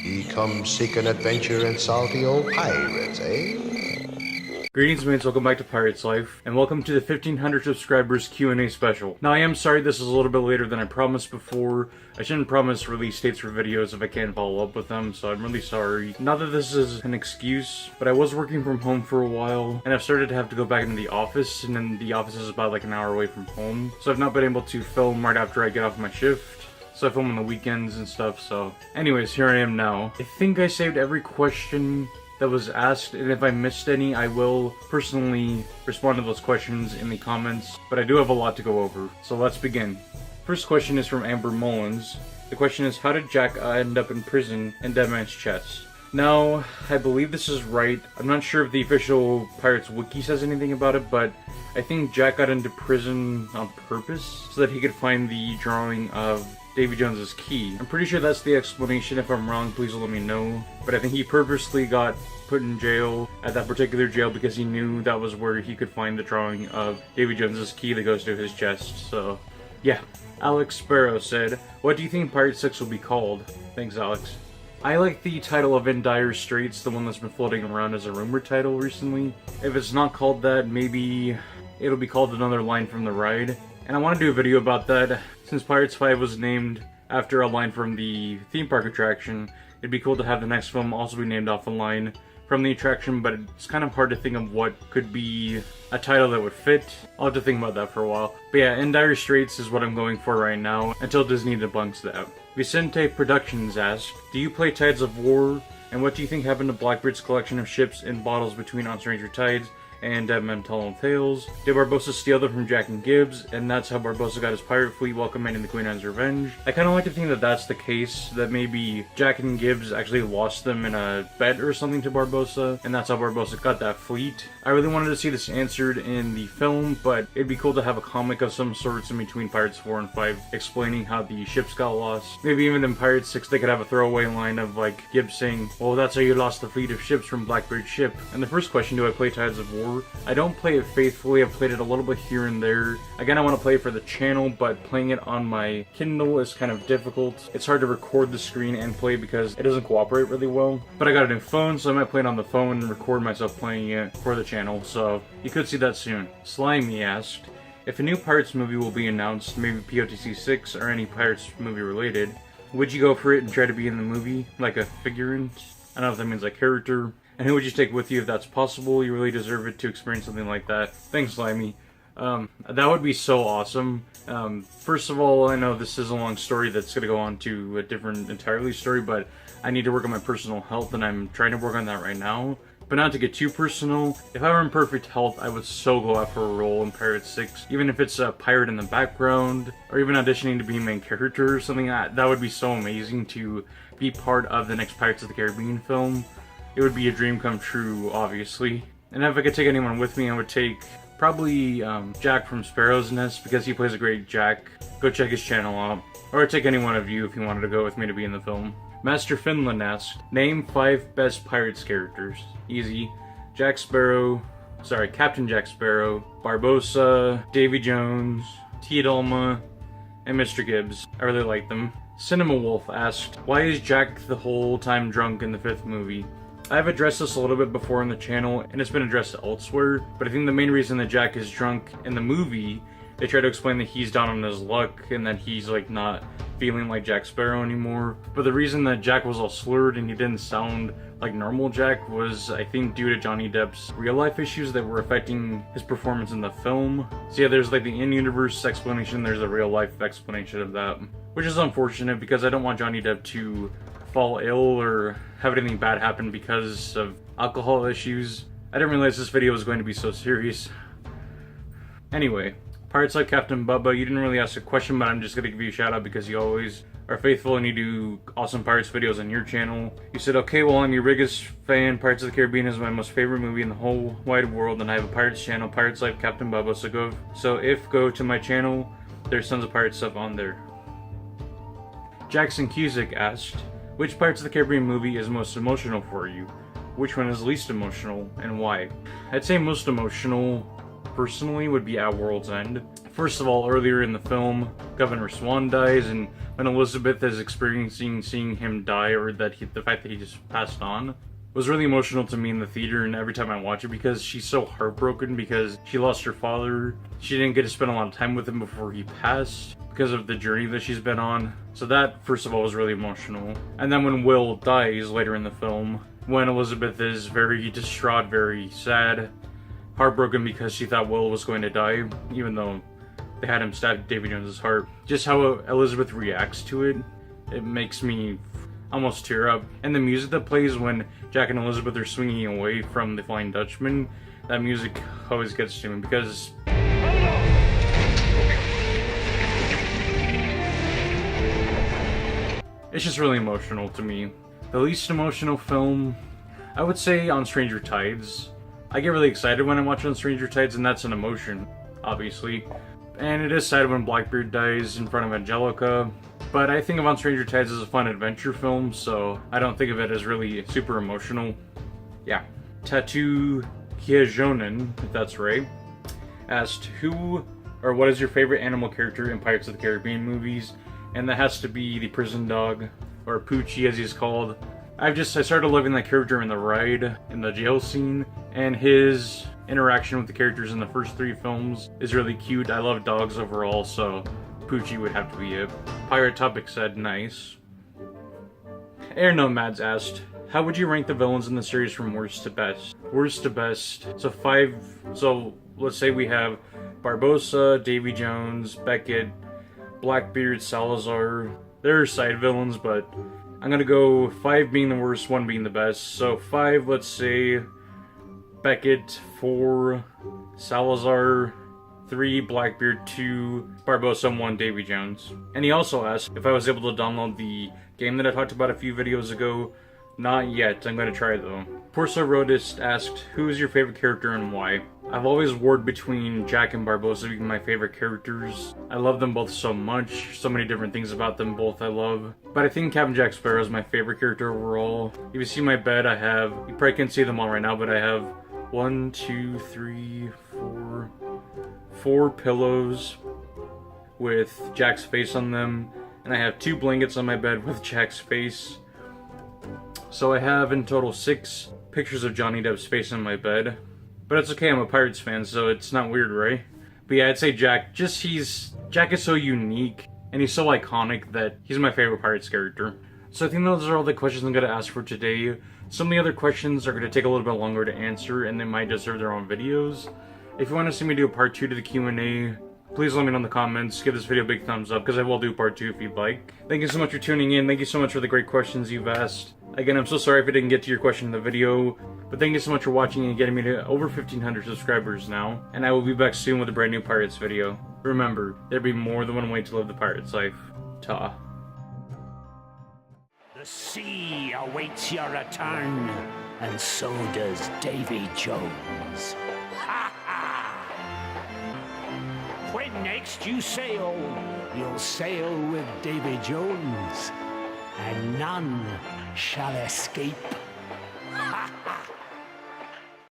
Ye come seeking adventure and salty old pirates, eh? Greetings mates, welcome back to Pirate's Life, and welcome to the 1500 subscribers Q&A special. Now I am sorry this is a little bit later than I promised before. I shouldn't promise release dates for videos if I can't follow up with them, so I'm really sorry. Not that this is an excuse, but I was working from home for a while, and I've started to have to go back into the office, and then the office is about like an hour away from home. So I've not been able to film right after I get off my shift. So I film on the weekends and stuff, so... Anyways, here I am now. I think I saved every question that was asked, and if I missed any, I will personally respond to those questions in the comments, but I do have a lot to go over, so let's begin. First question is from Amber Mullins. The question is, how did Jack end up in prison in Dead Man's Chest? Now, I believe this is right. I'm not sure if the official Pirates Wiki says anything about it, but I think Jack got into prison on purpose so that he could find the drawing of Davy Jones's key. I'm pretty sure that's the explanation. If I'm wrong, please let me know. But I think he purposely got put in jail at that particular jail because he knew that was where he could find the drawing of Davy Jones's key that goes to his chest. So, yeah. Alex Sparrow said, "What do you think Pirate 6 will be called?" Thanks, Alex. I like the title of In Dire Straits, the one that's been floating around as a rumor title recently. If it's not called that, maybe it'll be called Another Line from the Ride. And I want to do a video about that. Since Pirates 5 was named after a line from the theme park attraction, it'd be cool to have the next film also be named off a line from the attraction, but it's kind of hard to think of what could be a title that would fit. I'll have to think about that for a while. But yeah, In Dire Straits is what I'm going for right now, until Disney debunks that. Vicente Productions asked, do you play Tides of War? And what do you think happened to Blackbeard's collection of ships in bottles between On Stranger Tides and Dead Men Tell No Tales? Did Barbossa steal them from Jack and Gibbs, and that's how Barbossa got his pirate fleet while commanding the Queen Anne's Revenge? I kind of like to think that that's the case, that maybe Jack and Gibbs actually lost them in a bet or something to Barbossa, and that's how Barbossa got that fleet. I really wanted to see this answered in the film, but it'd be cool to have a comic of some sorts in between Pirates 4 and 5 explaining how the ships got lost. Maybe even in Pirates 6 they could have a throwaway line of like Gibbs saying, well, that's how you lost the fleet of ships from Blackbeard's ship. And the first question, do I play Tides of War? I don't play it faithfully. I've played it a little bit here and there. Again, I want to play it for the channel, but playing it on my Kindle is kind of difficult. It's hard to record the screen and play because it doesn't cooperate really well. But I got a new phone, so I might play it on the phone and record myself playing it for the channel, so you could see that soon. Slimy asked, if a new Pirates movie will be announced, maybe POTC 6 or any Pirates movie related, would you go for it and try to be in the movie, like a figurant? I don't know if that means like character. And who would you take with you if that's possible? You really deserve it to experience something like that. Thanks, Slimy. That would be so awesome. First of all, I know this is a long story that's going to go on to a different entirely story, but I need to work on my personal health, and I'm trying to work on that right now. But not to get too personal, if I were in perfect health, I would so go out for a role in Pirates 6. Even if it's a pirate in the background, or even auditioning to be a main character or something, that would be so amazing to be part of the next Pirates of the Caribbean film. It would be a dream come true, obviously. And if I could take anyone with me, I would take probably Jack from Sparrow's Nest, because he plays a great Jack. Go check his channel out. Or I'd take any one of you if you wanted to go with me to be in the film. Master Finland asked, name 5 best Pirates characters. Easy. Captain Jack Sparrow, Barbossa, Davy Jones, Teodalma, and Mr. Gibbs. I really like them. Cinema Wolf asked, why is Jack the whole time drunk in the 5th movie? I've addressed this a little bit before on the channel, and it's been addressed elsewhere, but I think the main reason that Jack is drunk in the movie, they try to explain that he's down on his luck, and that he's like not feeling like Jack Sparrow anymore. But the reason that Jack was all slurred and he didn't sound like normal Jack was, I think, due to Johnny Depp's real life issues that were affecting his performance in the film. So yeah, there's like the in-universe explanation, there's a real life explanation of that, which is unfortunate because I don't want Johnny Depp to fall ill or have anything bad happen because of alcohol issues. I didn't realize this video was going to be so serious. Anyway, Pirates like Captain Bubba, you didn't really ask a question, but I'm just gonna give you a shout out because you always are faithful and you do awesome Pirates videos on your channel. You said, okay, well, I'm your biggest fan. Pirates of the Caribbean is my most favorite movie in the whole wide world, and I have a Pirates channel, Pirates like Captain Bubba, so go to my channel, there's tons of Pirates stuff on there. Jackson Cusick asked, which Pirates of the Caribbean movie is most emotional for you? Which one is least emotional, and why? I'd say most emotional personally would be At World's End. First of all, earlier in the film, Governor Swan dies, and when Elizabeth is experiencing seeing him die, or the fact that he just passed on, was really emotional to me in the theater and every time I watch it, because she's so heartbroken because she lost her father. She didn't get to spend a lot of time with him before he passed because of the journey that she's been on. So that, first of all, was really emotional. And then when Will dies later in the film, when Elizabeth is very distraught, very sad, heartbroken because she thought Will was going to die, even though they had him stab Davy Jones's heart. Just how Elizabeth reacts to it, it makes me almost tear up. And the music that plays when Jack and Elizabeth are swinging away from the Flying Dutchman, that music always gets to me because it's just really emotional to me. The least emotional film, I would say On Stranger Tides. I get really excited when I watch On Stranger Tides, and that's an emotion, obviously. And it is sad when Blackbeard dies in front of Angelica, but I think of On Stranger Tides as a fun adventure film, so I don't think of it as really super emotional. Yeah. Tattoo Kiejonen, if that's right, asked who or what is your favorite animal character in Pirates of the Caribbean movies, and that has to be the prison dog, or Poochie as he's called. I started loving that character in the ride, in the jail scene, and his interaction with the characters in the first 3 films is really cute. I love dogs overall, so Poochie would have to be it. Pirate Topic said nice. Air Nomads asked, how would you rank the villains in the series from worst to best? Worst to best. So let's say we have Barbossa, Davy Jones, Beckett, Blackbeard, Salazar. They're side villains, but I'm gonna go 5 being the worst, 1 being the best. So 5, let's say Beckett, 4 Salazar, 3 Blackbeard, 2 Barbossa, 1 Davy Jones. And he also asked if I was able to download the game that I talked about a few videos ago. Not yet, I'm gonna try though. Porso Rodist asked, who is your favorite character and why? I've always warred between Jack and Barbossa being my favorite characters. I love them both so much, so many different things about them both I love. But I think Captain Jack Sparrow is my favorite character overall. If you see my bed, I have, you probably can't see them all right now, but I have 1, 2, 3, 4 pillows with Jack's face on them. And I have 2 blankets on my bed with Jack's face. So I have in total 6 pictures of Johnny Depp's face on my bed. But it's okay, I'm a Pirates fan, so it's not weird, right? But yeah, I'd say Jack, Jack is so unique, and he's so iconic that he's my favorite Pirates character. So I think those are all the questions I'm going to ask for today. Some of the other questions are going to take a little bit longer to answer, and they might deserve their own videos. If you want to see me do a part 2 to the Q&A, please let me know in the comments. Give this video a big thumbs up, because I will do part 2 if you'd like. Thank you so much for tuning in. Thank you so much for the great questions you've asked. Again, I'm so sorry if I didn't get to your question in the video, but thank you so much for watching and getting me to over 1,500 subscribers now. And I will be back soon with a brand new Pirates video. Remember, there'll be more than one way to live the Pirate's life. Ta. The sea awaits your return, and so does Davy Jones. Ha ha! When next you sail, you'll sail with Davy Jones, and none shall escape.